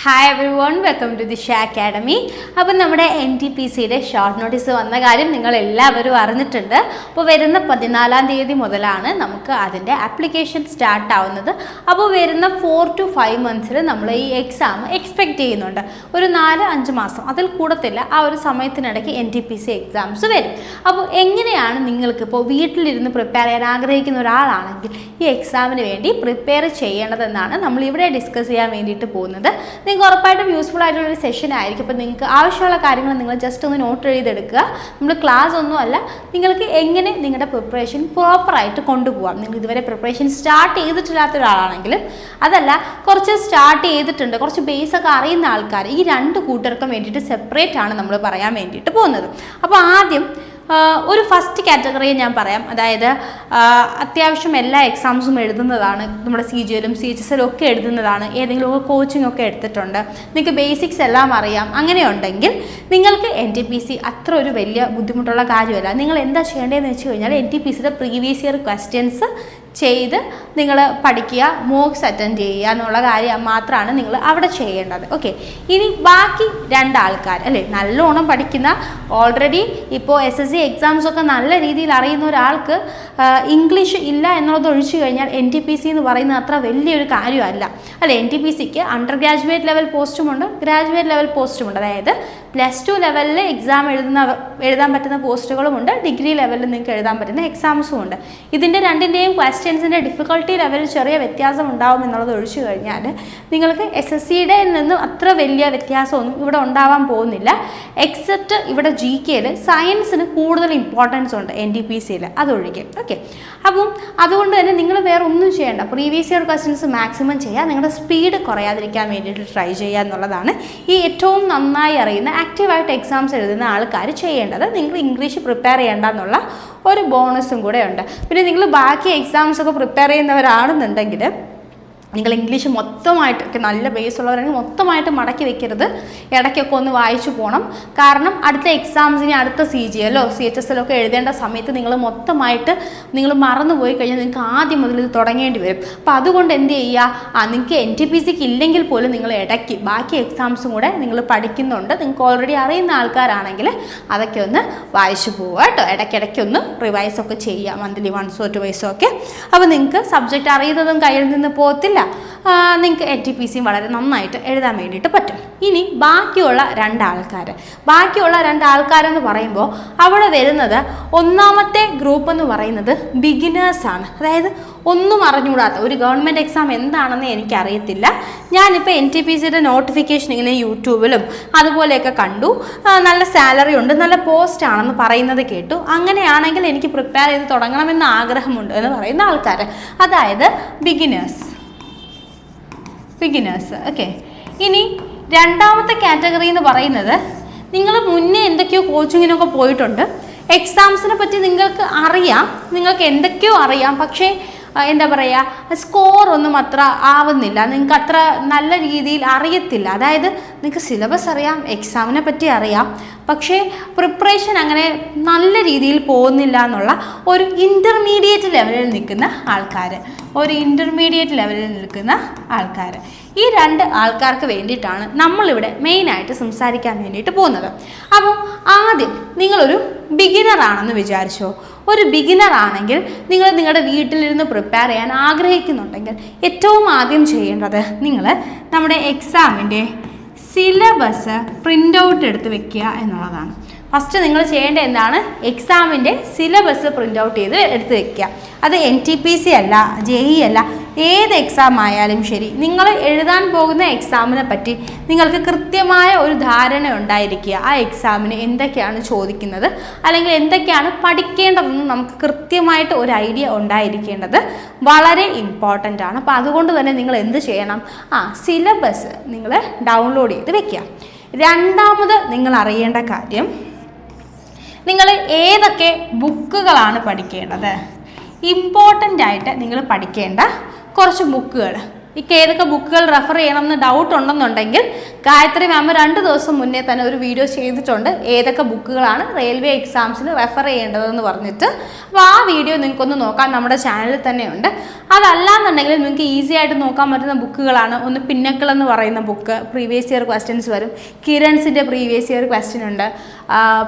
Hi everyone, welcome to Disha academy. അപ്പം നമ്മുടെ NTPCയുടെ short notice വന്ന കാര്യം നിങ്ങൾ എല്ലാവരും അറിഞ്ഞിട്ടുണ്ട്. അപ്പോൾ വരുന്ന 14-ാം തീയതി മുതലാണ് നമുക്ക് അതിൻ്റെ ആപ്ലിക്കേഷൻ സ്റ്റാർട്ട് ആവുന്നത്. അപ്പോൾ വരുന്ന 4 to 5 months നമ്മൾ ഈ എക്സാം എക്സ്പെക്റ്റ് ചെയ്യുന്നുണ്ട്. ഒരു 4-5 മാസം അതിൽ കൂടത്തില്ല. ആ ഒരു സമയത്തിനിടയ്ക്ക് NTPC എക്സാംസ് വരും. അപ്പോൾ എങ്ങനെയാണ് നിങ്ങൾക്ക് ഇപ്പോൾ വീട്ടിലിരുന്ന് പ്രിപ്പയർ ചെയ്യാൻ ആഗ്രഹിക്കുന്ന ഒരാളാണെങ്കിൽ ഈ എക്സാമിന് വേണ്ടി പ്രിപ്പയർ ചെയ്യേണ്ടതെന്നാണ് നമ്മൾ ഇവിടെ ഡിസ്കസ് ചെയ്യാൻ വേണ്ടിയിട്ട് പോകുന്നത്. നിങ്ങൾക്ക് ഉറപ്പായിട്ടും യൂസ്ഫുൾ ആയിട്ടുള്ളൊരു സെഷൻ ആയിരിക്കും. അപ്പോൾ നിങ്ങൾക്ക് ആവശ്യമുള്ള കാര്യങ്ങൾ നിങ്ങൾ ജസ്റ്റ് ഒന്ന് നോട്ട് എഴുതിയെടുക്കുക. നമ്മൾ ക്ലാസ് ഒന്നുമല്ല, നിങ്ങൾക്ക് എങ്ങനെ നിങ്ങളുടെ പ്രിപ്പറേഷൻ പ്രോപ്പറായിട്ട് കൊണ്ടുപോകാം. നിങ്ങൾ ഇതുവരെ പ്രിപ്പറേഷൻ സ്റ്റാർട്ട് ചെയ്തിട്ടില്ലാത്ത ഒരാളാണെങ്കിലും അതല്ല, കുറച്ച് സ്റ്റാർട്ട് ചെയ്തിട്ടുണ്ട്, കുറച്ച് ബേസൊക്കെ അറിയുന്ന ആൾക്കാർ, ഈ രണ്ട് കൂട്ടർക്കും വേണ്ടിയിട്ട് സെപ്പറേറ്റ് ആണ് നമ്മൾ പറയാൻ വേണ്ടിയിട്ട് പോകുന്നത്. അപ്പോൾ ആദ്യം ഒരു ഫസ്റ്റ് കാറ്റഗറിയെ ഞാൻ പറയാം. അതായത് അത്യാവശ്യം എല്ലാ എക്സാംസും എഴുതുന്നതാണ്, നമ്മുടെ CGL-ഉം CHS-ലും ഒക്കെ എഴുതുന്നതാണ്, ഏതെങ്കിലുമൊക്കെ കോച്ചിങ് ഒക്കെ എടുത്തിട്ടുണ്ട്, നിങ്ങൾക്ക് ബേസിക്സ് എല്ലാം അറിയാം. അങ്ങനെയുണ്ടെങ്കിൽ നിങ്ങൾക്ക് NTPC അത്ര ഒരു വലിയ ബുദ്ധിമുട്ടുള്ള കാര്യമല്ല. നിങ്ങൾ എന്താ ചെയ്യേണ്ടതെന്ന് വെച്ച് കഴിഞ്ഞാൽ NTPCയുടെ പ്രീവിയസ് ഇയർ ക്വസ്റ്റ്യൻസ് ചെയ്ത് നിങ്ങൾ പഠിക്കുക, മോക്സ് അറ്റൻഡ് ചെയ്യുക എന്നുള്ള കാര്യം മാത്രമാണ് നിങ്ങൾ അവിടെ ചെയ്യേണ്ടത്. ഓക്കെ, ഇനി ബാക്കി രണ്ടാൾക്കാർ അല്ലേ, നല്ലോണം പഠിക്കുന്ന, ഓൾറെഡി ഇപ്പോൾ SSC എക്സാംസൊക്കെ നല്ല രീതിയിൽ അറിയുന്ന ഒരാൾക്ക് ഇംഗ്ലീഷ് ഇല്ല എന്നുള്ളത് ഒഴിച്ചു കഴിഞ്ഞാൽ NTPC എന്ന് പറയുന്നത് അത്ര വലിയൊരു കാര്യമല്ല അല്ലേ. NTPCക്ക് അണ്ടർ ഗ്രാജുവേറ്റ് ലെവൽ പോസ്റ്റുമുണ്ട്, ഗ്രാജുവേറ്റ് ലെവൽ പോസ്റ്റുമുണ്ട്. അതായത് +2 ലെവലിൽ എക്സാം എഴുതാൻ പറ്റുന്ന പോസ്റ്റുകളുമുണ്ട്, ഡിഗ്രി ലെവലിൽ നിങ്ങൾക്ക് എഴുതാൻ പറ്റുന്ന എക്സാംസും ഉണ്ട്. ഇതിൻ്റെ രണ്ടിൻ്റെയും ക്വസ്റ്റ്യൻസിൻ്റെ ഡിഫിക്കൽട്ടി ലെവലിൽ ചെറിയ വ്യത്യാസം ഉണ്ടാവും എന്നുള്ളത് ഒഴിച്ചു കഴിഞ്ഞാൽ നിങ്ങൾക്ക് SSCയുടെ നിന്നും അത്ര വലിയ വ്യത്യാസമൊന്നും ഇവിടെ ഉണ്ടാവാൻ പോകുന്നില്ല. എക്സെപ്റ്റ് ഇവിടെ GK-യിൽ സയൻസിന് കൂടുതൽ ഇമ്പോർട്ടൻസ് ഉണ്ട് NTPCയിൽ, അതൊഴികെ. ഓക്കെ, അപ്പം അതുകൊണ്ട് തന്നെ നിങ്ങൾ വേറെ ഒന്നും ചെയ്യേണ്ട, പ്രീവിയസ് ഇയർ ക്വസ്റ്റ്യൻസ് മാക്സിമം ചെയ്യുക, നിങ്ങളുടെ സ്പീഡ് കുറയാതിരിക്കാൻ വേണ്ടിയിട്ട് ട്രൈ ചെയ്യുക എന്നുള്ളതാണ് ഈ ഏറ്റവും നന്നായി അറിയുന്ന ആക്റ്റീവായിട്ട് എക്സാംസ് എഴുതുന്ന ആൾക്കാർ ചെയ്യേണ്ടത്. നിങ്ങൾ ഇംഗ്ലീഷ് പ്രിപ്പയർ ചെയ്യേണ്ട എന്നുള്ള ഒരു ബോണസും കൂടെ ഉണ്ട്. പിന്നെ നിങ്ങൾ ബാക്കി എക്സാംസൊക്കെ പ്രിപ്പയർ ചെയ്യുന്നവരാണെന്നുണ്ടെങ്കിൽ നിങ്ങൾ ഇംഗ്ലീഷ് മൊത്തമായിട്ട് നല്ല ബേസ് ഉള്ളവരാണെങ്കിൽ മൊത്തമായിട്ട് മടക്കി വെക്കരുത്, ഇടയ്ക്കൊക്കെ ഒന്ന് വായിച്ചു പോകണം. കാരണം അടുത്ത എക്സാംസിന് അടുത്ത CGL-ലോ CHS-ലോ ഒക്കെ എഴുതേണ്ട സമയത്ത് നിങ്ങൾ മൊത്തമായിട്ട് നിങ്ങൾ മറന്നുപോയി കഴിഞ്ഞാൽ നിങ്ങൾക്ക് ആദ്യം മുതൽ ഇത് തുടങ്ങേണ്ടി വരും. അപ്പോൾ അതുകൊണ്ട് എന്ത് ചെയ്യുക, നിങ്ങൾക്ക് NTPCക്ക് ഇല്ലെങ്കിൽ പോലും നിങ്ങൾ ഇടയ്ക്ക് ബാക്കി എക്സാംസും കൂടെ നിങ്ങൾ പഠിക്കുന്നുണ്ട്, നിങ്ങൾക്ക് ഓൾറെഡി അറിയുന്ന ആൾക്കാരാണെങ്കിൽ അതൊക്കെ ഒന്ന് വായിച്ചു പോവുക കേട്ടോ. ഇടയ്ക്കിടയ്ക്കൊന്ന് റിവൈസൊക്കെ ചെയ്യുക, മന്ത്ലി 1 or 2 ഒക്കെ. അപ്പോൾ നിങ്ങൾക്ക് സബ്ജക്റ്റ് അറിയുന്നതും കയ്യിൽ നിന്ന് പോകത്തില്ല, നിങ്ങൾക്ക് NTPC വളരെ നന്നായിട്ട് എഴുതാൻ വേണ്ടിയിട്ട് പറ്റും. ഇനി ബാക്കിയുള്ള രണ്ടാൾക്കാരെന്ന് പറയുമ്പോൾ അവിടെ വരുന്നത് ഒന്നാമത്തെ ഗ്രൂപ്പ് എന്ന് പറയുന്നത് ബിഗിനേഴ്സാണ്. അതായത് ഒന്നും അറിഞ്ഞുകൂടാത്ത, ഒരു ഗവൺമെൻറ് എക്സാം എന്താണെന്ന് എനിക്കറിയത്തില്ല, ഞാനിപ്പോൾ NTPCയുടെ നോട്ടിഫിക്കേഷൻ ഇങ്ങനെ യൂട്യൂബിലും അതുപോലെയൊക്കെ കണ്ടു, നല്ല സാലറി ഉണ്ട്, നല്ല പോസ്റ്റ് ആണെന്ന് പറയുന്നത് കേട്ടു, അങ്ങനെയാണെങ്കിൽ എനിക്ക് പ്രിപ്പയർ ചെയ്ത് തുടങ്ങണമെന്ന് ആഗ്രഹമുണ്ട് എന്ന് പറയുന്ന ആൾക്കാർ, അതായത് ബിഗിനേഴ്സ്. ഓക്കെ, ഇനി രണ്ടാമത്തെ കാറ്റഗറി എന്ന് പറയുന്നത് നിങ്ങൾ മുന്നേ എന്തൊക്കെയോ കോച്ചിങ്ങിനൊക്കെ പോയിട്ടുണ്ട്, എക്സാംസിനെ പറ്റി നിങ്ങൾക്ക് അറിയാം, നിങ്ങൾക്ക് എന്തൊക്കെയോ അറിയാം, പക്ഷേ എന്താ പറയുക, സ്കോറൊന്നും അത്ര ആവുന്നില്ല, നിങ്ങൾക്ക് അത്ര നല്ല രീതിയിൽ അറിയത്തില്ല. അതായത് നിങ്ങൾക്ക് സിലബസ് അറിയാം, എക്സാമിനെ പറ്റി അറിയാം, പക്ഷേ പ്രിപ്പറേഷൻ അങ്ങനെ നല്ല രീതിയിൽ പോകുന്നില്ല എന്നുള്ള ഒരു ഇൻ്റർമീഡിയറ്റ് ലെവലിൽ നിൽക്കുന്ന ആൾക്കാർ, ഈ രണ്ട് ആൾക്കാർക്ക് വേണ്ടിയിട്ടാണ് നമ്മളിവിടെ മെയിനായിട്ട് സംസാരിക്കാൻ വേണ്ടിയിട്ട് പോകുന്നത്. അപ്പം ആദ്യം നിങ്ങളൊരു ബിഗിനർ ആണെന്ന് വിചാരിച്ചോ. ഒരു ബിഗിനർ ആണെങ്കിൽ നിങ്ങൾ നിങ്ങളുടെ വീട്ടിലിരുന്ന് പ്രിപ്പയർ ചെയ്യാൻ ആഗ്രഹിക്കുന്നുണ്ടെങ്കിൽ ഏറ്റവും ആദ്യം ചെയ്യേണ്ടത് നിങ്ങൾ നമ്മുടെ എക്സാമിൻ്റെ സിലബസ് പ്രിൻ്റ് ഔട്ട് എടുത്ത് വെക്കുക എന്നുള്ളതാണ്. ഫസ്റ്റ് നിങ്ങൾ ചെയ്യേണ്ടത് എന്താണ്, എക്സാമിൻ്റെ സിലബസ് പ്രിൻ്റ് ഔട്ട് ചെയ്ത് എടുത്ത് വെക്കുക. അത് NTPC അല്ല, JEE അല്ല, ഏത് എക്സാം ആയാലും ശരി, നിങ്ങൾ എഴുതാൻ പോകുന്ന എക്സാമിനെ പറ്റി നിങ്ങൾക്ക് കൃത്യമായ ഒരു ധാരണ ഉണ്ടായിരിക്കുക. ആ എക്സാമിന് എന്തൊക്കെയാണ് ചോദിക്കുന്നത്, അല്ലെങ്കിൽ എന്തൊക്കെയാണ് പഠിക്കേണ്ടതെന്ന് നമുക്ക് കൃത്യമായിട്ട് ഒരു ഐഡിയ ഉണ്ടായിരിക്കേണ്ടത് വളരെ ഇമ്പോർട്ടൻ്റ് ആണ്. അപ്പോൾ അതുകൊണ്ട് തന്നെ നിങ്ങൾ എന്ത് ചെയ്യണം, സിലബസ് നിങ്ങൾ ഡൗൺലോഡ് ചെയ്ത് വെക്കുക. രണ്ടാമത് നിങ്ങൾ അറിയേണ്ട കാര്യം, നിങ്ങൾ ഏതൊക്കെ ബുക്കുകളാണ് പഠിക്കേണ്ടത്. ഇമ്പോർട്ടൻ്റ് ആയിട്ട് നിങ്ങൾ പഠിക്കേണ്ട കുറച്ച് ബുക്കുകൾ ഏതൊക്കെ ബുക്കുകൾ റെഫർ ചെയ്യണമെന്ന് ഡൗട്ട് ഉണ്ടെന്നുണ്ടെങ്കിൽ ഗായത്രി മാം 2 ദിവസം മുന്നേ തന്നെ ഒരു വീഡിയോ ചെയ്തിട്ടുണ്ട് ഏതൊക്കെ ബുക്കുകളാണ് റെയിൽവേ എക്സാംസിന് റെഫർ ചെയ്യേണ്ടതെന്ന് പറഞ്ഞിട്ട്. അപ്പോൾ ആ വീഡിയോ നിങ്ങൾക്കൊന്ന് നോക്കാം, നമ്മുടെ ചാനലിൽ തന്നെയുണ്ട്. അതല്ലാന്നുണ്ടെങ്കിൽ നിങ്ങൾക്ക് ഈസി ആയിട്ട് നോക്കാൻ പറ്റുന്ന ബുക്കുകളാണ് ഒന്ന് പിന്നക്കിൾ എന്ന് പറയുന്ന ബുക്ക്, പ്രീവിയസ് ഇയർ ക്വസ്റ്റ്യൻസ് വരും. കിരൺസിൻ്റെ പ്രീവിയസ് ഇയർ ക്വസ്റ്റ്യൻ ഉണ്ട്.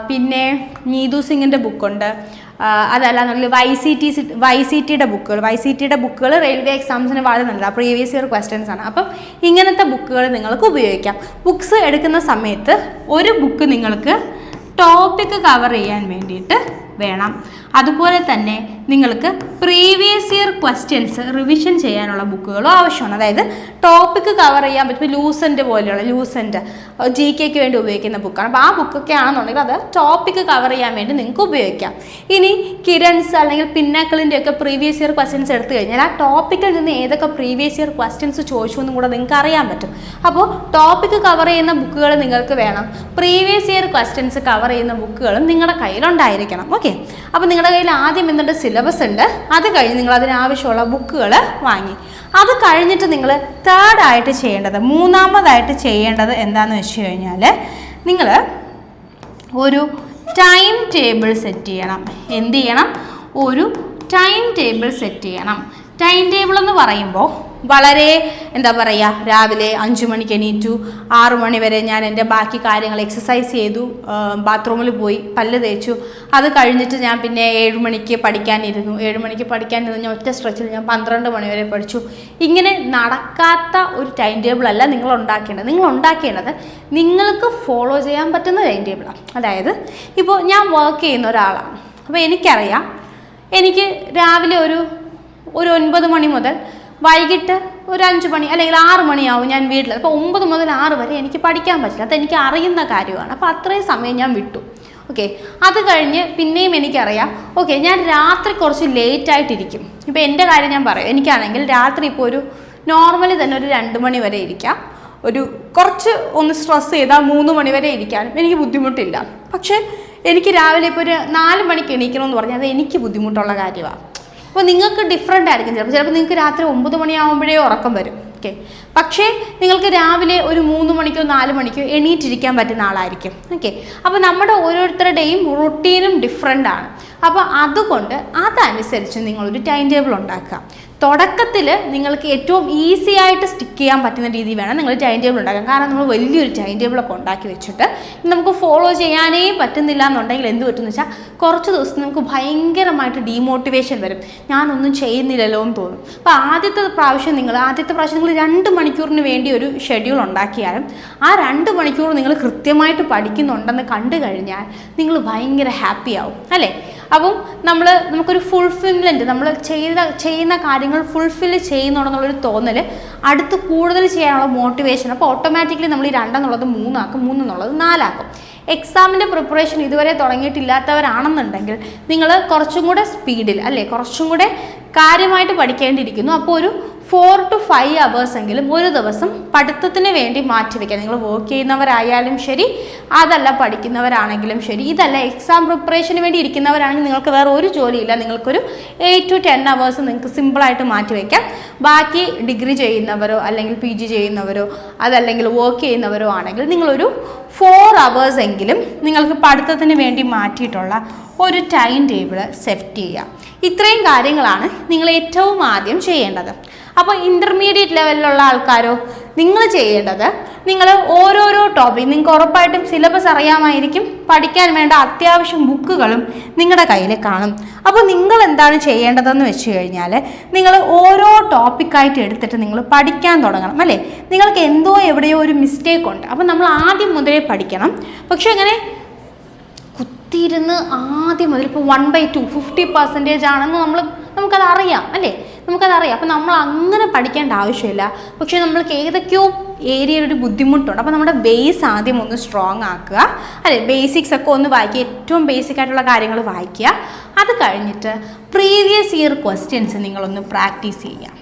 പിന്നെ നീതു സിംഗിൻ്റെ ബുക്കുണ്ട്. അതല്ലാന്നുണ്ടെങ്കിൽ YCTയുടെ ബുക്കുകൾ റെയിൽവേ എക്സാംസിന് വളരെ നല്ലതാണ്, പ്രീവിയസ് ഇയർ ക്വസ്റ്റ്യൻസ് ആണ്. അപ്പം ഇങ്ങനത്തെ ബുക്കുകൾ നിങ്ങൾക്ക് ഉപയോഗിക്കാം. ബുക്സ് എടുക്കുന്ന സമയത്ത് ഒരു ബുക്ക് നിങ്ങൾക്ക് ടോപ്പിക്ക് കവർ ചെയ്യാൻ വേണ്ടിയിട്ട് വേണം. അതുപോലെ തന്നെ നിങ്ങൾക്ക് പ്രീവിയസ് ഇയർ ക്വസ്റ്റ്യൻസ് റിവിഷൻ ചെയ്യാനുള്ള ബുക്കുകളും ആവശ്യമാണ്. അതായത് ടോപ്പിക്ക് കവർ ചെയ്യാൻ പറ്റും. ലൂസൻ്റ് പോലെയുള്ള GK വേണ്ടി ഉപയോഗിക്കുന്ന ബുക്കാണ്. അപ്പോൾ ആ ബുക്കൊക്കെ ആണെന്നുണ്ടെങ്കിൽ അത് ടോപ്പിക്ക് കവർ ചെയ്യാൻ വേണ്ടി നിങ്ങൾക്ക് ഉപയോഗിക്കാം. ഇനി കിരൺസ് അല്ലെങ്കിൽ പിന്നാക്കിളിൻ്റെ ഒക്കെ പ്രീവിയസ് ഇയർ ക്വസ്റ്റ്യൻസ് എടുത്തു കഴിഞ്ഞാൽ ആ ടോപ്പിക്കിൽ നിന്ന് ഏതൊക്കെ പ്രീവിയസ് ഇയർ ക്വസ്റ്റ്യൻസ് ചോദിച്ചു എന്നും കൂടെ നിങ്ങൾക്ക് അറിയാൻ പറ്റും. അപ്പോൾ ടോപ്പിക്ക് കവർ ചെയ്യുന്ന ബുക്കുകൾ നിങ്ങൾക്ക് വേണം, പ്രീവിയസ് ഇയർ ക്വസ്റ്റ്യൻസ് കവർ ചെയ്യുന്ന ബുക്കുകളും നിങ്ങളുടെ കയ്യിലുണ്ടായിരിക്കണം. ഓക്കെ, അപ്പോൾ നിങ്ങളുടെ കയ്യിൽ ആദ്യം എന്തുണ്ട്, സിലബസ് ഉണ്ട്. അത് കഴിഞ്ഞ് നിങ്ങൾ അതിനാവശ്യമുള്ള ബുക്കുകൾ വാങ്ങി. അത് കഴിഞ്ഞിട്ട് നിങ്ങൾ മൂന്നാമതായിട്ട് ചെയ്യേണ്ടത് എന്താണെന്ന് വെച്ച് കഴിഞ്ഞാൽ നിങ്ങൾ ഒരു ടൈം ടേബിൾ സെറ്റ് ചെയ്യണം. എന്ത് ചെയ്യണം? ഒരു ടൈം ടേബിൾ സെറ്റ് ചെയ്യണം. ടൈം ടേബിൾ എന്ന് പറയുമ്പോൾ വളരെ രാവിലെ 5 മണിക്ക് എണീറ്റു, 6 മണി വരെ ഞാൻ എൻ്റെ ബാക്കി കാര്യങ്ങൾ എക്സസൈസ് ചെയ്തു, ബാത്റൂമിൽ പോയി പല്ല് തേച്ചു. അത് കഴിഞ്ഞിട്ട് ഞാൻ പിന്നെ 7 മണിക്ക് പഠിക്കാനിരുന്നു. 7 മണിക്ക് പഠിക്കാനിരുന്നു ഞാൻ ഒറ്റ സ്ട്രെച്ചിൽ ഞാൻ 12 മണി വരെ പഠിച്ചു. ഇങ്ങനെ നടക്കാത്ത ഒരു ടൈം ടേബിളല്ല നിങ്ങൾ ഉണ്ടാക്കേണ്ടത് നിങ്ങൾക്ക് ഫോളോ ചെയ്യാൻ പറ്റുന്ന ടൈം ടേബിളാണ്. അതായത് ഇപ്പോൾ ഞാൻ വർക്ക് ചെയ്യുന്ന ഒരാളാണ്. അപ്പോൾ എനിക്കറിയാം, എനിക്ക് രാവിലെ ഒരു 9 മണി മുതൽ വൈകിട്ട് ഒരു 5 മണി അല്ലെങ്കിൽ 6 മണിയാവും ഞാൻ വീട്ടിൽ. അപ്പോൾ 9 മുതൽ 6 വരെ എനിക്ക് പഠിക്കാൻ പറ്റില്ല. അതെനിക്ക് അറിയുന്ന കാര്യമാണ്. അപ്പോൾ അത്രയും സമയം ഞാൻ വിട്ടു. ഓക്കെ, അത് കഴിഞ്ഞ് പിന്നെയും എനിക്കറിയാം, ഓക്കെ ഞാൻ രാത്രി കുറച്ച് ലേറ്റായിട്ടിരിക്കും. ഇപ്പോൾ എൻ്റെ കാര്യം ഞാൻ പറയാം. എനിക്കാണെങ്കിൽ രാത്രി ഇപ്പോൾ ഒരു നോർമലി തന്നെ ഒരു 2 മണി വരെ ഇരിക്കാം. കുറച്ച് ഒന്ന് സ്ട്രെസ് ചെയ്താൽ 3 മണി വരെ ഇരിക്കാനും എനിക്ക് ബുദ്ധിമുട്ടില്ല. പക്ഷേ എനിക്ക് രാവിലെ ഇപ്പോൾ ഒരു 4 മണിക്ക് എണീക്കണമെന്ന് പറഞ്ഞാൽ അത് എനിക്ക് ബുദ്ധിമുട്ടുള്ള കാര്യമാണ്. അപ്പോൾ നിങ്ങൾക്ക് ഡിഫറെൻ്റ് ആയിരിക്കും. ചിലപ്പോൾ നിങ്ങൾക്ക് രാത്രി 9 മണിയാകുമ്പോഴേ ഉറക്കം വരും. ഓക്കെ, പക്ഷേ നിങ്ങൾക്ക് രാവിലെ ഒരു 3 മണിക്കോ 4 മണിക്കോ എണീറ്റിരിക്കാൻ പറ്റുന്ന ആളായിരിക്കും. ഓക്കെ, അപ്പോൾ നമ്മുടെ ഓരോരുത്തരുടെയും റുട്ടീനും ഡിഫറെൻ്റ് ആണ്. അപ്പോൾ അതുകൊണ്ട് അതനുസരിച്ച് നിങ്ങളൊരു ടൈം ടേബിൾ ഉണ്ടാക്കുക. തുടക്കത്തിൽ നിങ്ങൾക്ക് ഏറ്റവും ഈസി ആയിട്ട് സ്റ്റിക്ക് ചെയ്യാൻ പറ്റുന്ന രീതി വേണം നിങ്ങൾ ടൈം ടേബിൾ ഉണ്ടാക്കാൻ. കാരണം നമ്മൾ വലിയൊരു ടൈം ടേബിളൊക്കെ ഉണ്ടാക്കി വെച്ചിട്ട് നമുക്ക് ഫോളോ ചെയ്യാനേ പറ്റുന്നില്ല എന്നുണ്ടെങ്കിൽ എന്ത് പറ്റുമെന്ന് വെച്ചാൽ കുറച്ച് ദിവസം നമുക്ക് ഭയങ്കരമായിട്ട് ഡീമോട്ടിവേഷൻ വരും. ഞാനൊന്നും ചെയ്യുന്നില്ലല്ലോ എന്ന് തോന്നും. അപ്പോൾ ആദ്യത്തെ പ്രാവശ്യം നിങ്ങൾ 2 മണിക്കൂറിന് വേണ്ടി ഒരു ഷെഡ്യൂൾ ഉണ്ടാക്കിയാലും ആ 2 മണിക്കൂർ നിങ്ങൾ കൃത്യമായിട്ട് പഠിക്കുന്നുണ്ടെന്ന് കണ്ടു കഴിഞ്ഞാൽ നിങ്ങൾ ഭയങ്കര ഹാപ്പി ആവും അല്ലേ. അപ്പം നമുക്കൊരു ഫുൾഫിൽമെൻറ്റ്, നമ്മൾ ചെയ്യുന്ന കാര്യങ്ങൾ ഫുൾഫിൽ ചെയ്യുന്നുണ്ടെന്നുള്ളൊരു തോന്നൽ, അടുത്ത് കൂടുതൽ ചെയ്യാനുള്ള മോട്ടിവേഷൻ. അപ്പോൾ ഓട്ടോമാറ്റിക്കലി നമ്മൾ ഈ 2 എന്നുള്ളത് 3 ആക്കും, 3 എന്നുള്ളത് 4 ആക്കും. എക്സാമിൻ്റെ പ്രിപ്പറേഷൻ ഇതുവരെ തുടങ്ങിയിട്ടില്ലാത്തവരാണെന്നുണ്ടെങ്കിൽ നിങ്ങൾ കുറച്ചും കൂടെ സ്പീഡിൽ കുറച്ചും കൂടെ കാര്യമായിട്ട് പഠിക്കേണ്ടിയിരിക്കുന്നു. അപ്പോൾ ഒരു 4 to 5 hours എങ്കിലും ഒരു ദിവസം പഠിത്തത്തിന് വേണ്ടി മാറ്റിവെക്കുക. നിങ്ങൾ വർക്ക് ചെയ്യുന്നവരായാലും ശരി, അതല്ല പഠിക്കുന്നവരാണെങ്കിലും ശരി, ഇതല്ല എക്സാം പ്രിപ്പറേഷന് വേണ്ടി ഇരിക്കുന്നവരാണെങ്കിൽ നിങ്ങൾക്ക് വേറെ ഒരു ജോലിയില്ല, നിങ്ങൾക്കൊരു 8 to 10 hours നിങ്ങൾക്ക് സിമ്പിളായിട്ട് മാറ്റിവെക്കാം. ബാക്കി ഡിഗ്രി ചെയ്യുന്നവരോ അല്ലെങ്കിൽ PG ചെയ്യുന്നവരോ അതല്ലെങ്കിൽ വർക്ക് ചെയ്യുന്നവരോ ആണെങ്കിൽ നിങ്ങളൊരു 4 hours എങ്കിലും നിങ്ങൾക്ക് പഠിത്തത്തിന് വേണ്ടി മാറ്റിയിട്ടുള്ള ഒരു ടൈം ടേബിൾ സെറ്റ് ചെയ്യുക. ഇത്രയും കാര്യങ്ങളാണ് നിങ്ങൾ ഏറ്റവും ആദ്യം ചെയ്യേണ്ടത്. അപ്പോൾ ഇൻ്റർമീഡിയറ്റ് ലെവലിലുള്ള ആൾക്കാരോ നിങ്ങൾ ചെയ്യേണ്ടത്, നിങ്ങൾ ഓരോരോ ടോപ്പിക്, നിങ്ങൾക്ക് ഉറപ്പായിട്ടും സിലബസ് അറിയാമായിരിക്കും, പഠിക്കാൻ വേണ്ട അത്യാവശ്യം ബുക്കുകളും നിങ്ങളുടെ കയ്യിൽ കാണും. അപ്പോൾ നിങ്ങൾ എന്താണ് ചെയ്യേണ്ടതെന്ന് വെച്ച് കഴിഞ്ഞാൽ നിങ്ങൾ ഓരോ ടോപ്പിക്കായിട്ട് എടുത്തിട്ട് നിങ്ങൾ പഠിക്കാൻ തുടങ്ങണം അല്ലേ. നിങ്ങൾക്ക് എന്തോ എവിടെയോ ഒരു മിസ്റ്റേക്ക് ഉണ്ട്. അപ്പോൾ നമ്മൾ ആദ്യം മുതലേ പഠിക്കണം. പക്ഷേ ഇങ്ങനെ കുത്തിയിരുന്ന് ആദ്യം മുതൽ ഇപ്പോൾ 1/2 50% ആണെന്ന് നമുക്കത് അറിയാം അല്ലേ, നമുക്കതറിയാം. അപ്പോൾ നമ്മൾ അങ്ങനെ പഠിക്കേണ്ട ആവശ്യമില്ല. പക്ഷേ നമ്മൾക്ക് ഏതൊക്കെയോ ഏരിയയിൽ ഒരു ബുദ്ധിമുട്ടുണ്ട്. അപ്പോൾ നമ്മുടെ ബേസ് ആദ്യം ഒന്ന് സ്ട്രോങ് ആക്കുക അല്ലേ. ബേസിക്സ് ഒക്കെ ഒന്ന് വായിക്കുക, ഏറ്റവും ബേസിക് ആയിട്ടുള്ള കാര്യങ്ങൾ വായിക്കുക. അത് കഴിഞ്ഞിട്ട് പ്രീവിയസ് ഇയർ ക്വസ്റ്റ്യൻസ് നിങ്ങളൊന്ന് പ്രാക്ടീസ് ചെയ്യുക.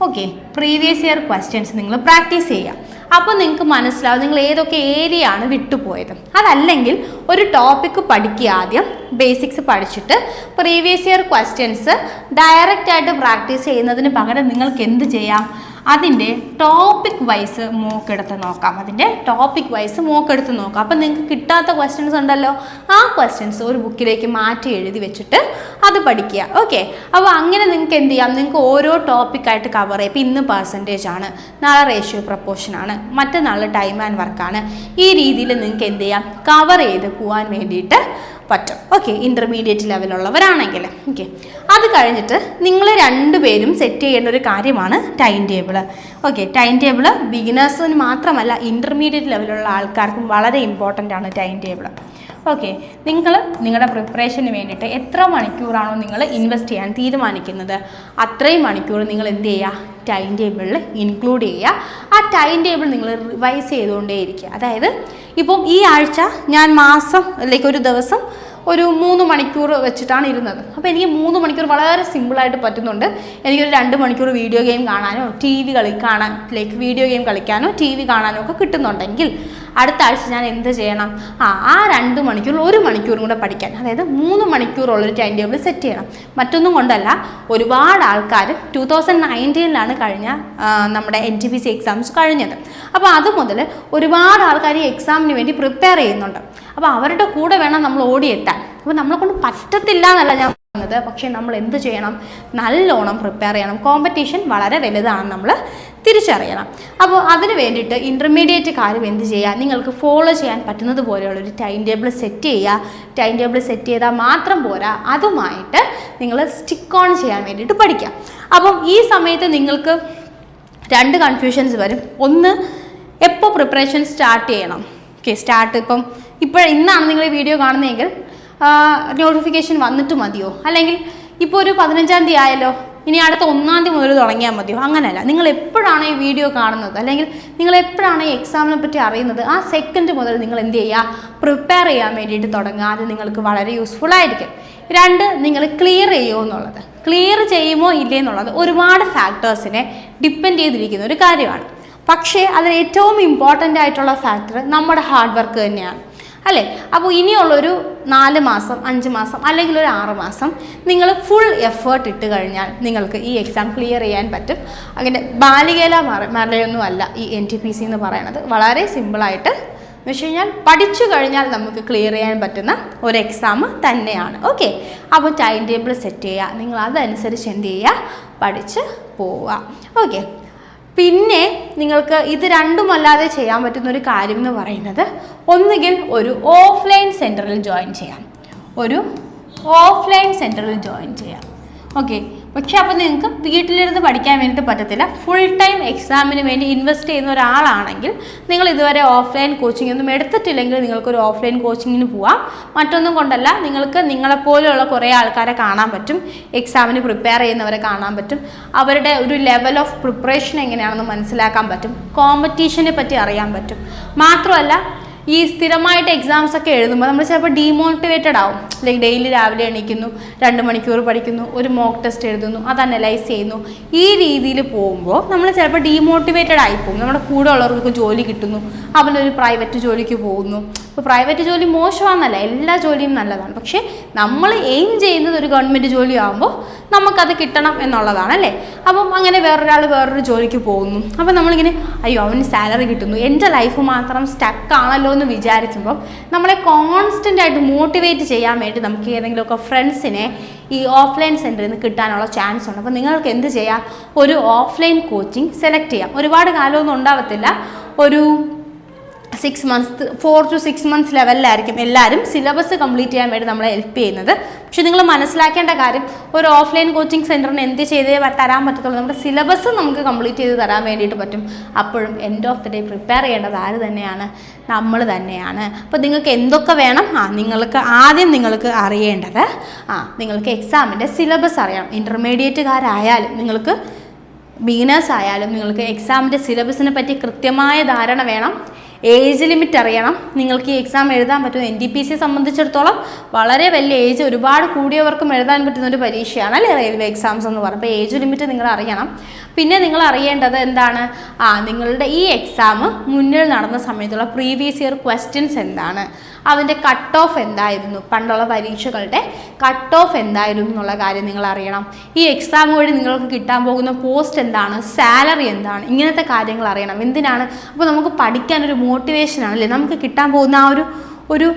ഓക്കെ, പ്രീവിയസ് ഇയർ ക്വസ്റ്റ്യൻസ് നിങ്ങൾ പ്രാക്ടീസ് ചെയ്യുക. അപ്പോൾ നിങ്ങൾക്ക് മനസ്സിലാവും നിങ്ങൾ ഏതൊക്കെ ഏരിയ ആണ് വിട്ടുപോയത്. അതല്ലെങ്കിൽ ഒരു ടോപ്പിക്ക് പഠിക്കുക, ആദ്യം ബേസിക്സ് പഠിച്ചിട്ട് പ്രീവിയസ് ഇയർ ക്വസ്റ്റ്യൻസ് ഡയറക്റ്റ് ആയിട്ട് പ്രാക്ടീസ് ചെയ്യുന്നതിന് പകരം നിങ്ങൾക്ക് എന്ത് ചെയ്യാം, അതിൻ്റെ ടോപ്പിക് വൈസ് മോക്ക് എടുത്ത് നോക്കാം. അപ്പം നിങ്ങൾക്ക് കിട്ടാത്ത ക്വസ്റ്റ്യൻസ് ഉണ്ടല്ലോ, ആ ക്വസ്റ്റ്യൻസ് ഒരു ബുക്കിലേക്ക് മാറ്റി എഴുതി വെച്ചിട്ട് അത് പഠിക്കുക. ഓക്കെ, അപ്പോൾ അങ്ങനെ നിങ്ങൾക്ക് എന്ത് ചെയ്യാം, നിങ്ങൾക്ക് ഓരോ ടോപ്പിക്കായിട്ട് കവർ ചെയ്യാം. ഇപ്പം ഇന്ന് പെർസെൻറ്റേജ് ആണ്, നാളെ റേഷ്യോ പ്രപ്പോർഷൻ ആണ്, മറ്റന്നാൾ ടൈം ആൻഡ് വർക്കാണ്. ഈ രീതിയിൽ നിങ്ങൾക്ക് എന്ത് ചെയ്യാം, കവർ ചെയ്ത് പോകാൻ വേണ്ടിയിട്ട് പറ്റും. Okay, intermediate ലെവലുള്ളവരാണെങ്കിൽ. ഓക്കെ, അത് കഴിഞ്ഞിട്ട് നിങ്ങൾ രണ്ടുപേരും സെറ്റ് ചെയ്യേണ്ട ഒരു കാര്യമാണ് time table. Okay, time table ബിഗിനേഴ്സിന് മാത്രമല്ല ഇൻ്റർമീഡിയറ്റ് ലെവലുള്ള ആൾക്കാർക്കും വളരെ ഇമ്പോർട്ടൻ്റ് ആണ് ടൈം ടേബിൾ. ഓക്കെ, നിങ്ങൾ നിങ്ങളുടെ പ്രിപ്പറേഷന് വേണ്ടിയിട്ട് എത്ര മണിക്കൂറാണോ നിങ്ങൾ ഇൻവെസ്റ്റ് ചെയ്യാൻ തീരുമാനിക്കുന്നത് അത്രയും മണിക്കൂർ നിങ്ങൾ എന്ത് ചെയ്യുക, ടൈം ടേബിളിൽ ഇൻക്ലൂഡ് ചെയ്യുക. ആ ടൈം ടേബിൾ നിങ്ങൾ റിവൈസ് ചെയ്തുകൊണ്ടേയിരിക്കുക. അതായത് ഇപ്പം ഈ ആഴ്ച ഞാൻ മാസം അല്ലെങ്കിൽ ഒരു ദിവസം ഒരു 3 മണിക്കൂർ വെച്ചിട്ടാണ് ഇരുന്നത്. അപ്പോൾ എനിക്ക് 3 മണിക്കൂർ വളരെ സിമ്പിളായിട്ട് പറ്റുന്നുണ്ട്. എനിക്കൊരു 2 മണിക്കൂർ വീഡിയോ ഗെയിം കാണാനോ വീഡിയോ ഗെയിം കളിക്കാനോ ടി വി കാണാനോ ഒക്കെ കിട്ടുന്നുണ്ടെങ്കിൽ അടുത്ത ആഴ്ച ഞാൻ എന്ത് ചെയ്യണം, ആ 2 മണിക്കൂർ 1 മണിക്കൂറും കൂടെ പഠിക്കാൻ, അതായത് 3 മണിക്കൂറുള്ളൊരു ടൈം ടേബിൾ സെറ്റ് ചെയ്യണം. മറ്റൊന്നും കൊണ്ടല്ല, ഒരുപാട് ആൾക്കാർ 2019 കഴിഞ്ഞ നമ്മുടെ NTPC എക്സാംസ് കഴിഞ്ഞത്. അപ്പോൾ അതുമുതൽ ഒരുപാട് ആൾക്കാർ ഈ എക്സാമിന് വേണ്ടി പ്രിപ്പയർ ചെയ്യുന്നുണ്ട്. അപ്പോൾ അവരുടെ കൂടെ വേണം നമ്മൾ ഓടിയെത്താൻ. അപ്പോൾ നമ്മളെ കൊണ്ട് പറ്റത്തില്ല എന്നല്ല ഞാൻ പറഞ്ഞത്, പക്ഷേ നമ്മൾ എന്ത് ചെയ്യണം, നല്ലോണം പ്രിപ്പയർ ചെയ്യണം. കോമ്പറ്റീഷൻ വളരെ വലുതാണെന്ന് നമ്മൾ തിരിച്ചറിയണം. അപ്പോൾ അതിന് വേണ്ടിയിട്ട് ഇൻ്റർമീഡിയറ്റ് കാര്യം എന്ത് ചെയ്യുക, നിങ്ങൾക്ക് ഫോളോ ചെയ്യാൻ പറ്റുന്നത് പോലെയുള്ളൊരു ടൈം ടേബിൾ സെറ്റ് ചെയ്യുക. ടൈം ടേബിൾ സെറ്റ് ചെയ്താൽ മാത്രം പോരാ, അതുമായിട്ട് നിങ്ങൾ സ്റ്റിക്ക് ഓൺ ചെയ്യാൻ വേണ്ടിയിട്ട് പഠിക്കുക. അപ്പം ഈ സമയത്ത് നിങ്ങൾക്ക് 2 കൺഫ്യൂഷൻസ് വരും. ഒന്ന്, എപ്പോൾ പ്രിപ്പറേഷൻ സ്റ്റാർട്ട് ചെയ്യണം. ഓക്കെ, ഇന്നാണ് നിങ്ങൾ ഈ വീഡിയോ കാണുന്നതെങ്കിൽ നോട്ടിഫിക്കേഷൻ വന്നിട്ട് മതിയോ, അല്ലെങ്കിൽ ഇപ്പോൾ ഒരു 15-ാം തീയതി ആയല്ലോ, ഇനി അടുത്ത 1-ാം തീയതി മുതൽ തുടങ്ങിയാൽ മതിയോ? അങ്ങനെയല്ല. നിങ്ങൾ എപ്പോഴാണ് ഈ വീഡിയോ കാണുന്നത്, അല്ലെങ്കിൽ നിങ്ങൾ എപ്പോഴാണ് ഈ എക്സാമിനെ പറ്റി അറിയുന്നത്, ആ സെക്കൻഡ് മുതൽ നിങ്ങൾ എന്ത് ചെയ്യുക, പ്രിപ്പയർ ചെയ്യാൻ വേണ്ടിയിട്ട് തുടങ്ങുക. അത് നിങ്ങൾക്ക് വളരെ യൂസ്ഫുൾ ആയിരിക്കും. 2, നിങ്ങൾ ക്ലിയർ ചെയ്യുമോ എന്നുള്ളത്. ക്ലിയർ ചെയ്യുമോ ഇല്ലേ എന്നുള്ളത് ഒരുപാട് ഫാക്ടേഴ്സിനെ ഡിപ്പെൻഡ് ചെയ്തിരിക്കുന്ന ഒരു കാര്യമാണ്. പക്ഷേ അതിൽ ഏറ്റവും ഇമ്പോർട്ടൻ്റ് ആയിട്ടുള്ള ഫാക്ടർ നമ്മുടെ ഹാർഡ് വർക്ക് തന്നെയാണ്, അല്ലേ? അപ്പോൾ ഇനിയുള്ളൊരു 4 മാസം 5 മാസം അല്ലെങ്കിൽ ഒരു 6 മാസം നിങ്ങൾ ഫുൾ എഫേർട്ട് ഇട്ട് കഴിഞ്ഞാൽ നിങ്ങൾക്ക് ഈ എക്സാം ക്ലിയർ ചെയ്യാൻ പറ്റും. അങ്ങനെ ബാലികേല മലയൊന്നും അല്ല ഈ NTPC എന്ന് പറയുന്നത്. വളരെ സിമ്പിളായിട്ട് എന്ന് വെച്ച് കഴിഞ്ഞാൽ പഠിച്ചു കഴിഞ്ഞാൽ നമുക്ക് ക്ലിയർ ചെയ്യാൻ പറ്റുന്ന ഒരു എക്സാം തന്നെയാണ്. ഓക്കെ, അപ്പോൾ ടൈം ടേബിൾ സെറ്റ് ചെയ്യുക, നിങ്ങൾ അതനുസരിച്ച് എന്ത് ചെയ്യുക, പഠിച്ച് പോവുക. ഓക്കെ, പിന്നെ നിങ്ങൾക്ക് ഇത് രണ്ടുമല്ലാതെ ചെയ്യാൻ പറ്റുന്ന ഒരു കാര്യം എന്ന് പറയുന്നത്, ഒന്നുകിൽ ഒരു ഓഫ്ലൈൻ സെൻറ്ററിൽ ജോയിൻ ചെയ്യാം. ഓക്കെ, പക്ഷെ അപ്പോൾ നിങ്ങൾക്ക് വീട്ടിലിരുന്ന് പഠിക്കാൻ വേണ്ടിയിട്ട് പറ്റത്തില്ല. ഫുൾ ടൈം എക്സാമിന് വേണ്ടി ഇൻവെസ്റ്റ് ചെയ്യുന്ന ഒരാളാണെങ്കിൽ, നിങ്ങൾ ഇതുവരെ ഓഫ്ലൈൻ കോച്ചിങ് ഒന്നും എടുത്തിട്ടില്ലെങ്കിൽ നിങ്ങൾക്കൊരു ഓഫ്ലൈൻ കോച്ചിങ്ങിന് പോവാം. മറ്റൊന്നും കൊണ്ടല്ല, നിങ്ങൾക്ക് നിങ്ങളെപ്പോലെയുള്ള കുറേ ആൾക്കാരെ കാണാൻ പറ്റും, എക്സാമിന് പ്രിപ്പയർ ചെയ്യുന്നവരെ കാണാൻ പറ്റും, അവരുടെ ഒരു ലെവൽ ഓഫ് പ്രിപ്പറേഷൻ എങ്ങനെയാണെന്ന് മനസ്സിലാക്കാൻ പറ്റും, കോമ്പറ്റീഷനെ പറ്റി അറിയാൻ പറ്റും. മാത്രമല്ല, ഈ സ്ഥിരമായിട്ട് എക്സാംസ് ഒക്കെ എഴുതുമ്പോൾ നമ്മൾ ചിലപ്പോൾ ഡീമോട്ടിവേറ്റഡ് ആവും. ലൈക്ക് ഡെയിലി രാവിലെ എണീക്കുന്നു, 2 മണിക്കൂർ പഠിക്കുന്നു, ഒരു മോക്ക് ടെസ്റ്റ് എഴുതുന്നു, അത് അനലൈസ് ചെയ്യുന്നു. ഈ രീതിയിൽ പോകുമ്പോൾ നമ്മൾ ചിലപ്പോൾ ഡീമോട്ടിവേറ്റഡ് ആയിപ്പോകും. നമ്മുടെ കൂടെ ഉള്ളവർക്ക് ജോലി കിട്ടുന്നു, അവനൊരു പ്രൈവറ്റ് ജോലിക്ക് പോകുന്നു. ഇപ്പോൾ പ്രൈവറ്റ് ജോലി മോശമാണെന്നല്ല, എല്ലാ ജോലിയും നല്ലതാണ്. പക്ഷേ നമ്മൾ എയിം ചെയ്യുന്നത് ഒരു ഗവൺമെൻറ് ജോലി ആകുമ്പോൾ നമുക്കത് കിട്ടണം എന്നുള്ളതാണ്, അല്ലേ? അപ്പം അങ്ങനെ വേറൊരു ജോലിക്ക് പോകുന്നു. അപ്പം നമ്മളിങ്ങനെ അയ്യോ അവന് സാലറി കിട്ടുന്നു, എൻ്റെ ലൈഫ് മാത്രം സ്റ്റക്കാണല്ലോ എന്ന് വിചാരിക്കുമ്പം നമ്മളെ കോൺസ്റ്റൻ്റ് ആയിട്ട് മോട്ടിവേറ്റ് ചെയ്യാൻ വേണ്ടി നമുക്ക് ഏതെങ്കിലുമൊക്കെ ഫ്രണ്ട്സിനെ ഈ ഓഫ്ലൈൻ സെൻറ്ററിൽ നിന്ന് കിട്ടാനുള്ള ചാൻസ് ഉണ്ട്. അപ്പോൾ നിങ്ങൾക്ക് എന്ത് ചെയ്യാം, ഒരു ഓഫ്ലൈൻ കോച്ചിങ് സെലക്ട് ചെയ്യാം. ഒരുപാട് കാലമൊന്നും ഉണ്ടാവത്തില്ല, ഒരു 6 months 4 to 6 months ലെവലിലായിരിക്കും എല്ലാവരും സിലബസ് കംപ്ലീറ്റ് ചെയ്യാൻ വേണ്ടി നമ്മളെ ഹെൽപ്പ് ചെയ്യുന്നത്. പക്ഷെ നിങ്ങൾ മനസ്സിലാക്കേണ്ട കാര്യം, ഒരു ഓഫ്ലൈൻ കോച്ചിങ് സെൻറ്ററിന് എന്ത് ചെയ്തേ തരാൻ പറ്റത്തുള്ളൂ, നമ്മുടെ സിലബസ് നമുക്ക് കംപ്ലീറ്റ് ചെയ്ത് തരാൻ വേണ്ടിയിട്ട് പറ്റും. അപ്പോഴും end of the day prepare ചെയ്യേണ്ടത് ആര് തന്നെയാണ്, നമ്മൾ തന്നെയാണ്. അപ്പോൾ നിങ്ങൾക്ക് എന്തൊക്കെ വേണം, നിങ്ങൾക്ക് അറിയേണ്ടത് നിങ്ങൾക്ക് എക്സാമിൻ്റെ സിലബസ് അറിയണം. ഇൻ്റർമീഡിയറ്റുകാരായാലും നിങ്ങൾക്ക് ബിഗിനേഴ്സ് ആയാലും നിങ്ങൾക്ക് എക്സാമിൻ്റെ സിലബസിനെ പറ്റി കൃത്യമായ ധാരണ വേണം. ഏജ് ലിമിറ്റ് അറിയണം. നിങ്ങൾക്ക് ഈ എക്സാം എഴുതാൻ പറ്റും. NTPC സംബന്ധിച്ചിടത്തോളം വളരെ വലിയ ഏജ്, ഒരുപാട് കൂടിയവർക്കും എഴുതാൻ പറ്റുന്ന ഒരു പരീക്ഷയാണ്, അല്ലേ റെയിൽവേ എക്സാംസ് എന്ന് പറയുമ്പോൾ. ഏജ് ലിമിറ്റ് നിങ്ങൾ അറിയണം. പിന്നെ നിങ്ങൾ അറിയേണ്ടത് എന്താണ്, നിങ്ങളുടെ ഈ എക്സാം മുന്നിൽ നടന്ന സമയത്തുള്ള പ്രീവിയസ് ഇയർ ക്വസ്റ്റ്യൻസ് എന്താണ്, അതിൻ്റെ കട്ട് ഓഫ് എന്തായിരുന്നു, പണ്ടുള്ള പരീക്ഷകളുടെ കട്ട് ഓഫ് എന്തായിരുന്നു എന്നുള്ള കാര്യം നിങ്ങൾ അറിയണം. ഈ എക്സാം വഴി നിങ്ങൾക്ക് കിട്ടാൻ പോകുന്ന പോസ്റ്റ് എന്താണ്, സാലറി എന്താണ്, ഇങ്ങനത്തെ കാര്യങ്ങൾ അറിയണം. എന്തിനാണ്? അപ്പോൾ നമുക്ക് പഠിക്കാനൊരു മോട്ടിവേഷനാണല്ലേ, നമുക്ക് കിട്ടാൻ പോകുന്ന ആ ഒരു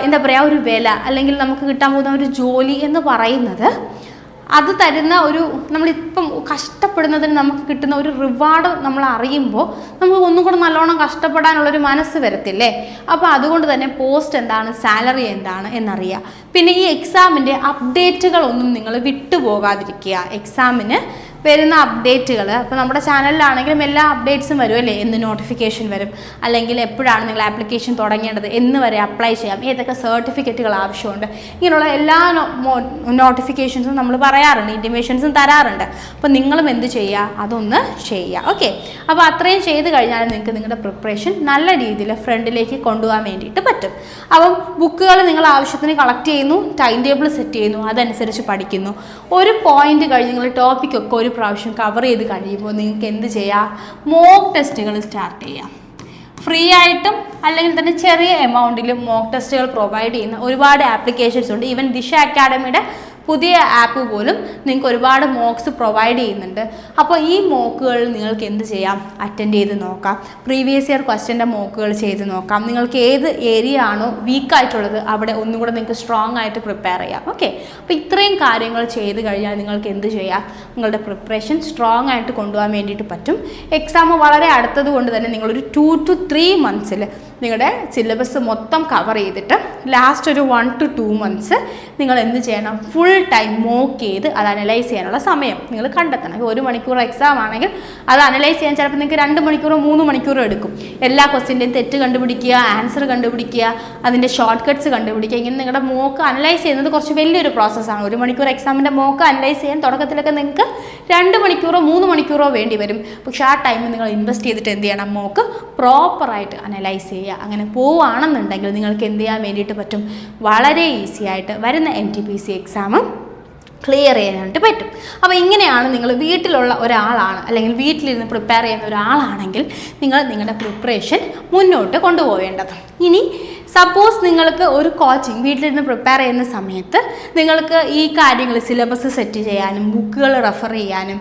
എന്താ പറയുക, ഒരു വില, അല്ലെങ്കിൽ നമുക്ക് കിട്ടാൻ പോകുന്ന ഒരു ജോലി എന്ന് പറയുന്നത്, അത് തരുന്ന നമ്മളിപ്പം കഷ്ടപ്പെടുന്നതിന് നമുക്ക് കിട്ടുന്ന ഒരു റിവാർഡ് നമ്മൾ അറിയുമ്പോൾ നമുക്ക് ഒന്നും കൂടെ നല്ലോണം കഷ്ടപ്പെടാനുള്ളൊരു മനസ്സ് വരത്തില്ലേ. അപ്പോൾ അതുകൊണ്ട് തന്നെ പോസ്റ്റ് എന്താണ്, സാലറി എന്താണ് എന്നറിയുക. പിന്നെ ഈ എക്സാമിൻ്റെ അപ്ഡേറ്റുകളൊന്നും നിങ്ങൾ വിട്ടുപോകാതിരിക്കുക. എക്സാമിന് വരുന്ന അപ്ഡേറ്റുകൾ, അപ്പോൾ നമ്മുടെ ചാനലിലാണെങ്കിലും എല്ലാ അപ്ഡേറ്റ്സും വരും അല്ലേ, എന്ന് നോട്ടിഫിക്കേഷൻ വരും, അല്ലെങ്കിൽ എപ്പോഴാണ് നിങ്ങൾ ആപ്ലിക്കേഷൻ തുടങ്ങേണ്ടത്, എന്ന് വരെ അപ്ലൈ ചെയ്യാം, ഏതൊക്കെ സർട്ടിഫിക്കറ്റുകൾ ആവശ്യമുണ്ട്, ഇങ്ങനെയുള്ള എല്ലാ നോട്ടിഫിക്കേഷൻസും നമ്മൾ പറയാറുണ്ട്, ഇൻറ്റിമേഷൻസും തരാറുണ്ട്. അപ്പോൾ നിങ്ങളും എന്ത് ചെയ്യുക, അതൊന്ന് ചെയ്യുക. ഓക്കെ, അപ്പോൾ അത്രയും ചെയ്ത് കഴിഞ്ഞാൽ നിങ്ങൾക്ക് നിങ്ങളുടെ പ്രിപ്പറേഷൻ നല്ല രീതിയിൽ ഫ്രണ്ടിലേക്ക് കൊണ്ടുപോകാൻ വേണ്ടിയിട്ട് പറ്റും. അപ്പം ബുക്കുകൾ നിങ്ങൾ ആവശ്യത്തിന് കളക്ട് ചെയ്യുന്നു, ടൈം ടേബിൾ സെറ്റ് ചെയ്യുന്നു, അതനുസരിച്ച് പഠിക്കുന്നു. ഒരു പോയിന്റ് കഴിഞ്ഞ് നിങ്ങൾ ടോപ്പിക്കൊക്കെ ഒരു പ്രാവശ്യം കവർ ചെയ്ത് കഴിയുമ്പോൾ നിങ്ങൾക്ക് എന്ത് ചെയ്യാം, മോക്ക് ടെസ്റ്റുകൾ സ്റ്റാർട്ട് ചെയ്യാം. ഫ്രീ ആയിട്ടും അല്ലെങ്കിൽ തന്നെ ചെറിയ എമൗണ്ടിലും മോക്ക് ടെസ്റ്റുകൾ പ്രൊവൈഡ് ചെയ്യുന്ന ഒരുപാട് ആപ്ലിക്കേഷൻസ് ഉണ്ട്. ഈവൻ ദിശ അക്കാഡമിയുടെ പുതിയ ആപ്പ് പോലും നിങ്ങൾക്ക് ഒരുപാട് മോക്സ് പ്രൊവൈഡ് ചെയ്യുന്നുണ്ട്. അപ്പോൾ ഈ മോക്കുകൾ നിങ്ങൾക്ക് എന്ത് ചെയ്യാം, അറ്റൻഡ് ചെയ്ത് നോക്കാം. പ്രീവിയസ് ഇയർ ക്വസ്റ്റ്യൻ്റെ മോക്കുകൾ ചെയ്ത് നോക്കാം. നിങ്ങൾക്ക് ഏത് ഏരിയ ആണോ വീക്കായിട്ടുള്ളത് അവിടെ ഒന്നും കൂടെ നിങ്ങൾക്ക് സ്ട്രോങ് ആയിട്ട് പ്രിപ്പയർ ചെയ്യാം. ഓക്കെ, അപ്പോൾ ഇത്രയും കാര്യങ്ങൾ ചെയ്ത് കഴിഞ്ഞാൽ നിങ്ങൾക്ക് എന്ത് ചെയ്യാം, നിങ്ങളുടെ പ്രിപ്പറേഷൻ സ്ട്രോങ് ആയിട്ട് കൊണ്ടുപോകാൻ വേണ്ടിയിട്ട് പറ്റും. എക്സാം വളരെ അടുത്തത് കൊണ്ട് തന്നെ നിങ്ങളൊരു 2 to 3 months നിങ്ങളുടെ സിലബസ് മൊത്തം കവർ ചെയ്തിട്ട് ലാസ്റ്റ് ഒരു 1 to 2 months നിങ്ങൾ എന്ത് ചെയ്യണം, ഫുൾ ടൈം മോക്ക് ചെയ്ത് അത് അനലൈസ് ചെയ്യാനുള്ള സമയം നിങ്ങൾ കണ്ടെത്തണം. ഇപ്പോൾ 1 മണിക്കൂർ എക്സാം ആണെങ്കിൽ അത് അനലൈസ് ചെയ്യാൻ ചിലപ്പോൾ നിങ്ങൾക്ക് 2 മണിക്കൂറോ 3 മണിക്കൂറോ എടുക്കും. എല്ലാ ക്വസ്റ്റ്യൻ്റെയും തെറ്റ് കണ്ടുപിടിക്കുക, ആൻസർ കണ്ടുപിടിക്കുക, അതിൻ്റെ ഷോർട്ട് കട്ട്സ് കണ്ടുപിടിക്കുക. ഇങ്ങനെ നിങ്ങളുടെ മോക്ക് അനലൈസ് ചെയ്യുന്നത് കുറച്ച് വലിയൊരു പ്രോസസ്സാണ്. 1 മണിക്കൂർ എക്സാമിൻ്റെ മോക്ക് അനലൈസ് ചെയ്യാൻ തുടക്കത്തിലൊക്കെ നിങ്ങൾക്ക് 2 മണിക്കൂറോ 3 മണിക്കൂറോ വേണ്ടി വരും. പക്ഷേ ആ ടൈമിൽ നിങ്ങൾ ഇൻവെസ്റ്റ് ചെയ്തിട്ട് എന്ത് ചെയ്യണം, മോക്ക് പ്രോപ്പറായിട്ട് അനലൈസ് ചെയ്യുക. അങ്ങനെ പോവുകയാണെന്നുണ്ടെങ്കിൽ നിങ്ങൾക്ക് എന്ത് ചെയ്യാൻ വേണ്ടിയിട്ട് പറ്റും, വളരെ ഈസി ആയിട്ട് വരുന്ന NTPC എക്സാം ക്ലിയർ ചെയ്യാനായിട്ട് പറ്റും. അപ്പോൾ ഇങ്ങനെയാണ് നിങ്ങൾ വീട്ടിലുള്ള ഒരാളാണ്, അല്ലെങ്കിൽ വീട്ടിലിരുന്ന് പ്രിപ്പയർ ചെയ്യുന്ന ഒരാളാണെങ്കിൽ നിങ്ങൾ നിങ്ങളുടെ പ്രിപ്പറേഷൻ മുന്നോട്ട് കൊണ്ടുപോകേണ്ടത്. ഇനി സപ്പോസ് നിങ്ങൾക്ക് ഒരു കോച്ചിങ് വീട്ടിലിരുന്ന് പ്രിപ്പയർ ചെയ്യുന്ന സമയത്ത് നിങ്ങൾക്ക് ഈ കാര്യങ്ങൾ സിലബസ് സെറ്റ് ചെയ്യാനും ബുക്കുകൾ റെഫർ ചെയ്യാനും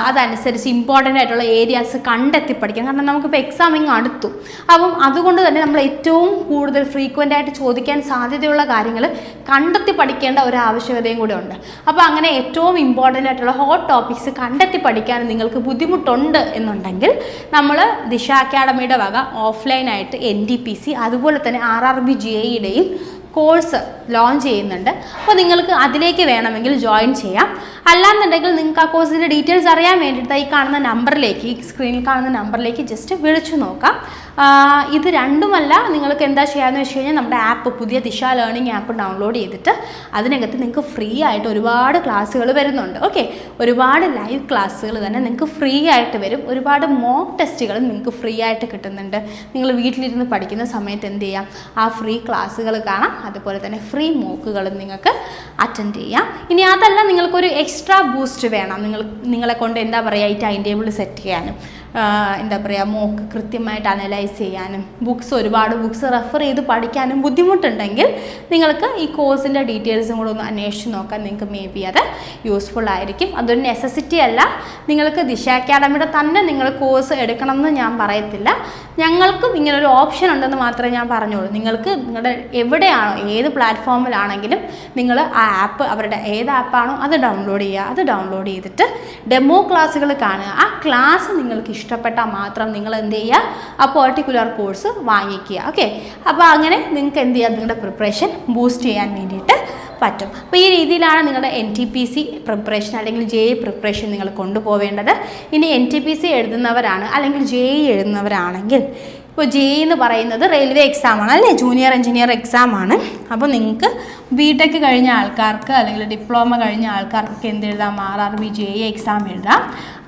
അതനുസരിച്ച് ഇമ്പോർട്ടൻ്റ് ആയിട്ടുള്ള ഏരിയാസ് കണ്ടെത്തി പഠിക്കാം. കാരണം നമുക്കിപ്പോൾ എക്സാമിങ് അടുത്തു. അപ്പം അതുകൊണ്ട് തന്നെ നമ്മൾ ഏറ്റവും കൂടുതൽ ഫ്രീക്വൻ്റ് ആയിട്ട് ചോദിക്കാൻ സാധ്യതയുള്ള കാര്യങ്ങൾ കണ്ടെത്തി പഠിക്കേണ്ട ഒരു ആവശ്യകതയും കൂടെ ഉണ്ട്. അപ്പോൾ അങ്ങനെ ഏറ്റവും ഇമ്പോർട്ടൻ്റ് ആയിട്ടുള്ള ഹോട്ട് ടോപ്പിക്സ് കണ്ടെത്തി പഠിക്കാൻ നിങ്ങൾക്ക് ബുദ്ധിമുട്ടുണ്ട് എന്നുണ്ടെങ്കിൽ നമ്മൾ ദിശ അക്കാഡമിയുടെ വക ഓഫ്ലൈനായിട്ട് NTPC അതുപോലെ തന്നെ RRB JEയുടെയും കോഴ്സ് ലോഞ്ച് ചെയ്യുന്നുണ്ട്. അപ്പോൾ നിങ്ങൾക്ക് അതിലേക്ക് വേണമെങ്കിൽ ജോയിൻ ചെയ്യാം. അല്ലാന്നുണ്ടെങ്കിൽ നിങ്ങൾക്ക് ആ കോഴ്സിൻ്റെ ഡീറ്റെയിൽസ് അറിയാൻ വേണ്ടിയിട്ട് ഈ കാണുന്ന നമ്പറിലേക്ക്, ഈ സ്ക്രീനിൽ കാണുന്ന നമ്പറിലേക്ക് ജസ്റ്റ് വിളിച്ചു നോക്കാം. ഇത് രണ്ടുമല്ല, നിങ്ങൾക്ക് എന്താ ചെയ്യാമെന്ന് വെച്ച് കഴിഞ്ഞാൽ നമ്മുടെ ആപ്പ്, പുതിയ ദിശ ലേണിംഗ് ആപ്പ് ഡൗൺലോഡ് ചെയ്തിട്ട് അതിനകത്ത് നിങ്ങൾക്ക് ഫ്രീ ആയിട്ട് ഒരുപാട് ക്ലാസ്സുകൾ വരുന്നുണ്ട്. ഓക്കെ, ഒരുപാട് ലൈവ് ക്ലാസ്സുകൾ തന്നെ നിങ്ങൾക്ക് ഫ്രീ ആയിട്ട് വരും. ഒരുപാട് മോക്ക് ടെസ്റ്റുകളും നിങ്ങൾക്ക് ഫ്രീ ആയിട്ട് കിട്ടുന്നുണ്ട്. നിങ്ങൾ വീട്ടിലിരുന്ന് പഠിക്കുന്ന സമയത്ത് എന്ത് ചെയ്യാം, ആ ഫ്രീ ക്ലാസ്സുകൾ കാണാം. അതുപോലെ തന്നെ ഫ്രീ മോക്കുകളും നിങ്ങൾക്ക് അറ്റൻഡ് ചെയ്യാം. ഇനി അതല്ല, നിങ്ങൾക്കൊരു എക്സ്ട്രാ ബൂസ്റ്റ് വേണം, നിങ്ങളെ കൊണ്ട് എന്താ പറയുക, ഈ ടൈം ടേബിൾ സെറ്റ് ചെയ്യാനും എന്താ പറയുക, മോക്ക് കൃത്യമായിട്ട് അനലൈസ് ചെയ്യാനും ഒരുപാട് ബുക്സ് റെഫർ ചെയ്ത് പഠിക്കാനും ബുദ്ധിമുട്ടുണ്ടെങ്കിൽ നിങ്ങൾക്ക് ഈ കോഴ്സിൻ്റെ ഡീറ്റെയിൽസും കൂടെ ഒന്ന് അന്വേഷിച്ച് നോക്കാൻ നിങ്ങൾക്ക് മേ ബി അത് യൂസ്ഫുൾ ആയിരിക്കും. അതൊരു നെസസിറ്റി അല്ല. നിങ്ങൾക്ക് ദിശ അക്കാഡമിയുടെ തന്നെ നിങ്ങൾ കോഴ്സ് എടുക്കണമെന്ന് ഞാൻ പറയത്തില്ല. ഞങ്ങൾക്കും ഇങ്ങനൊരു ഓപ്ഷൻ ഉണ്ടെന്ന് മാത്രമേ ഞാൻ പറഞ്ഞുള്ളൂ. നിങ്ങൾക്ക് നിങ്ങളുടെ എവിടെയാണോ, ഏത് പ്ലാറ്റ്ഫോമിലാണെങ്കിലും നിങ്ങൾ ആ ആപ്പ്, അവരുടെ ഏത് ആപ്പാണോ അത് ഡൗൺലോഡ് ചെയ്യുക. അത് ഡൗൺലോഡ് ചെയ്തിട്ട് ഡെമോ ക്ലാസ്സുകൾ കാണുക. ആ ക്ലാസ് നിങ്ങൾക്ക് ഇഷ്ടപ്പെട്ടാൽ മാത്രം നിങ്ങൾ എന്ത് ചെയ്യുക, ആ പെർട്ടിക്കുലർ കോഴ്സ് വാങ്ങിക്കുക. ഓക്കെ, അപ്പോൾ അങ്ങനെ നിങ്ങൾക്ക് എന്ത് ചെയ്യുക, നിങ്ങളുടെ പ്രിപ്പറേഷൻ ബൂസ്റ്റ് ചെയ്യാൻ വേണ്ടിയിട്ട് പറ്റും. അപ്പോൾ ഈ രീതിയിലാണ് നിങ്ങളുടെ NTPC പ്രിപ്പറേഷൻ അല്ലെങ്കിൽ JEE പ്രിപ്പറേഷൻ നിങ്ങൾ കൊണ്ടുപോവേണ്ടത്. ഇനി NTPC എഴുതുന്നവരാണ് അല്ലെങ്കിൽ JEE എഴുതുന്നവരാണെങ്കിൽ, ഇപ്പോൾ JEE എന്ന് പറയുന്നത് റെയിൽവേ എക്സാമാണ് അല്ലേ, ജൂനിയർ എഞ്ചിനീയർ എക്സാമാണ്. അപ്പോൾ നിങ്ങൾക്ക് BTech കഴിഞ്ഞ ആൾക്കാർക്ക് അല്ലെങ്കിൽ ഡിപ്ലോമ കഴിഞ്ഞ ആൾക്കാർക്കൊക്കെ എന്ത് എഴുതാം, RRB JEE എക്സാം എഴുതാം.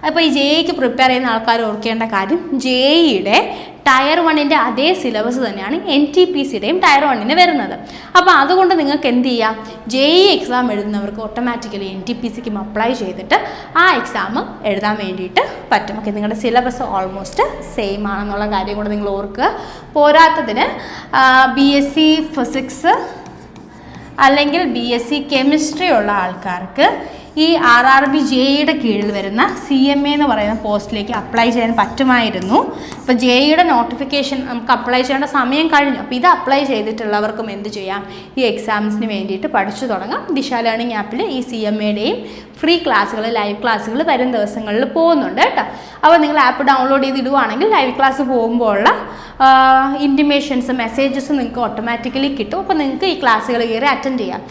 അപ്പോൾ ഈ JEE പ്രിപ്പയർ ചെയ്യുന്ന ആൾക്കാർ ഓർക്കേണ്ട കാര്യം JEE ടയർ 1-ൻ്റെ അതേ സിലബസ് തന്നെയാണ് NTPCയുടെയും ടയർ 1-ന് വരുന്നത്. അപ്പോൾ അതുകൊണ്ട് നിങ്ങൾക്ക് എന്ത് ചെയ്യാം, JEE എക്സാം എഴുതുന്നവർക്ക് ഓട്ടോമാറ്റിക്കലി NTPCക്കും അപ്ലൈ ചെയ്തിട്ട് ആ എക്സാം എഴുതാൻ വേണ്ടിയിട്ട് പറ്റും. ഓക്കെ, നിങ്ങളുടെ സിലബസ് ഓൾമോസ്റ്റ് സെയിം ആണെന്നുള്ള കാര്യം കൂടെ നിങ്ങൾ ഓർക്കുക. പോരാത്തതിന് BSc ഫിസിക്സ് അല്ലെങ്കിൽ BSc കെമിസ്ട്രി ഉള്ള ആൾക്കാർക്ക് ഈ RRB JEEയുടെ കീഴിൽ വരുന്ന CMA എന്ന് പറയുന്ന പോസ്റ്റിലേക്ക് അപ്ലൈ ചെയ്യാൻ പറ്റുമായിരുന്നു. ഇപ്പോൾ JEEയുടെ നോട്ടിഫിക്കേഷൻ നമുക്ക് അപ്ലൈ ചെയ്യേണ്ട സമയം കഴിഞ്ഞു. അപ്പോൾ ഇത് അപ്ലൈ ചെയ്തിട്ടുള്ളവർക്കും എന്ത് ചെയ്യാം, ഈ എക്സാംസിന് വേണ്ടിയിട്ട് പഠിച്ചു തുടങ്ങാം. ദിശ ലേണിംഗ് ആപ്പിൽ ഈ CMAയുടെയും ഫ്രീ ക്ലാസ്സുകൾ, ലൈവ് ക്ലാസ്സുകൾ വരും ദിവസങ്ങളിൽ പോകുന്നുണ്ട് കേട്ടോ. അപ്പോൾ നിങ്ങൾ ആപ്പ് ഡൗൺലോഡ് ചെയ്തിടുവാണെങ്കിൽ ലൈവ് ക്ലാസ് പോകുമ്പോഴുള്ള ഇൻറ്റിമേഷൻസ്, മെസ്സേജസ് നിങ്ങൾക്ക് ഓട്ടോമാറ്റിക്കലി കിട്ടും. അപ്പോൾ നിങ്ങൾക്ക് ഈ ക്ലാസ്സുകൾ കയറി അറ്റൻഡ് ചെയ്യാം.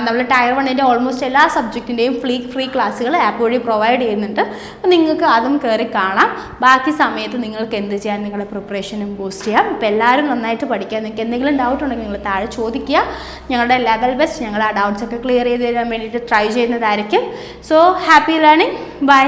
നമ്മൾ ടയർ 1-ൻ്റെ ഓൾമോസ്റ്റ് എല്ലാ സബ്ജക്റ്റിൻ്റെയും ഫ്രീ ക്ലാസ്സുകൾ ആപ്പ് വഴി പ്രൊവൈഡ് ചെയ്യുന്നുണ്ട്. അപ്പോൾ നിങ്ങൾക്ക് അതും കയറി കാണാം. ബാക്കി സമയത്ത് നിങ്ങൾക്ക് എന്ത് ചെയ്യാൻ, നിങ്ങളുടെ പ്രിപ്പറേഷനും ബൂസ്റ്റ് ചെയ്യാം. ഇപ്പോൾ എല്ലാവരും നന്നായിട്ട് പഠിക്കുക. നിങ്ങൾക്ക് എന്തെങ്കിലും ഡൗട്ട് ഉണ്ടെങ്കിൽ നിങ്ങൾ താഴെ ചോദിക്കുക. ഞങ്ങളുടെ ലെവൽ ബെസ്റ്റ് ഞങ്ങൾ ആ ഡൗട്ട്സൊക്കെ ക്ലിയർ ചെയ്ത് തരാൻ വേണ്ടിയിട്ട് ട്രൈ ചെയ്യുന്നതായിരിക്കും. So happy learning. ബൈ.